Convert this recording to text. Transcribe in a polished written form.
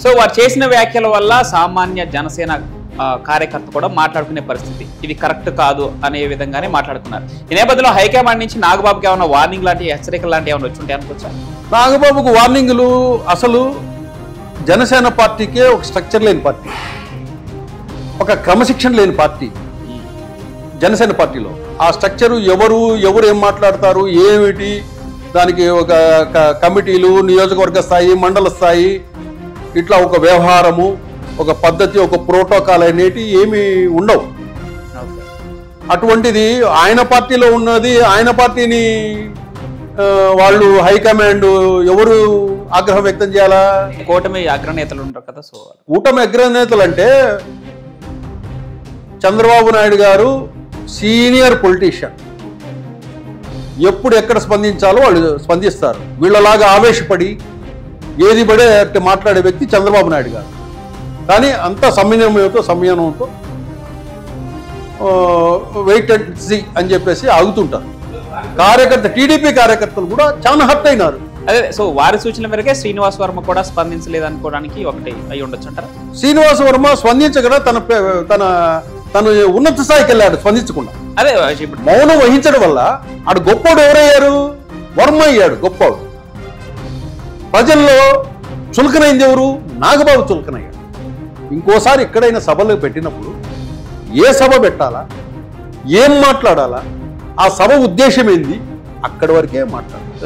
So వారు చేసిన వ్యాఖ్యల వల్ల సామాన్య జనసేన కార్యకర్త కూడా మాట్లాడుకునే పరిస్థితి, ఇది కరెక్ట్ కాదు అనే విధంగానే మాట్లాడుతున్నారు. ఈ నేపథ్యంలో హైకమాండ్ నుంచి నాగబాబుకి ఏమైనా వార్నింగ్ లాంటి హెచ్చరికలు లాంటి ఏమైనా వచ్చి ఉంటాయి అనుకోవచ్చా? నాగబాబుకు వార్నింగ్లు అసలు జనసేన పార్టీకే ఒక స్ట్రక్చర్ లేని పార్టీ, ఒక క్రమశిక్షణ లేని పార్టీ జనసేన పార్టీలో. ఆ స్ట్రక్చరు ఎవరు ఏం మాట్లాడతారు ఏమిటి, దానికి ఒక కమిటీలు, నియోజకవర్గ స్థాయి, మండల స్థాయి, ఇట్లా ఒక వ్యవహారము, ఒక పద్ధతి, ఒక ప్రోటోకాల్ అనేటి ఏమి ఉండవు. అటువంటిది ఆయన పార్టీలో ఉన్నది, ఆయన పార్టీని వాళ్ళు హైకమాండ్ ఎవరు ఆగ్రహం వ్యక్తం చేయాలా? కూటమి అగ్రనేతలు ఉంటారు కదా. సో కూటమి అగ్రనేతలు అంటే చంద్రబాబు నాయుడు గారు సీనియర్ పొలిటీషియన్, ఎప్పుడు ఎక్కడ స్పందించాలో వాళ్ళు స్పందిస్తారు. వీళ్ళలాగా ఆవేశపడి ఏది పడే మాట్లాడే వ్యక్తి చంద్రబాబు నాయుడు గారు. కానీ అంత సంయమనంతో వెయిట్ అండ్ సీ అని చెప్పేసి ఆగుతుంటారు. టీడీపీ కార్యకర్తలు కూడా చాలా హర్ట్ అయినారు. అదే, సో వారి సూచన మేరకే శ్రీనివాస్ వర్మ కూడా స్పందించలేదు అనుకోవడానికి ఒకటి అయి ఉండొచ్చు అంటారా? శ్రీనివాస్ వర్మ స్పందించకుండా తను ఉన్నత స్థాయికి వెళ్ళాడు స్పందించకుండా. అదే ఇప్పుడు మౌనం వహించడం వల్ల ఆడు గొప్పోడు ఎవరయ్యారు? వర్మ అయ్యాడు గొప్పోడు. ప్రజల్లో చులకనైంది ఎవరు? నాగబాబు చులకనయ్యాడు. ఇంకోసారి ఎక్కడైనా సభలు పెట్టినప్పుడు ఏ సభ పెట్టాలా, ఏం మాట్లాడాలా, ఆ సభ ఉద్దేశం ఏంది, అక్కడి వరకే మాట్లాడాలి.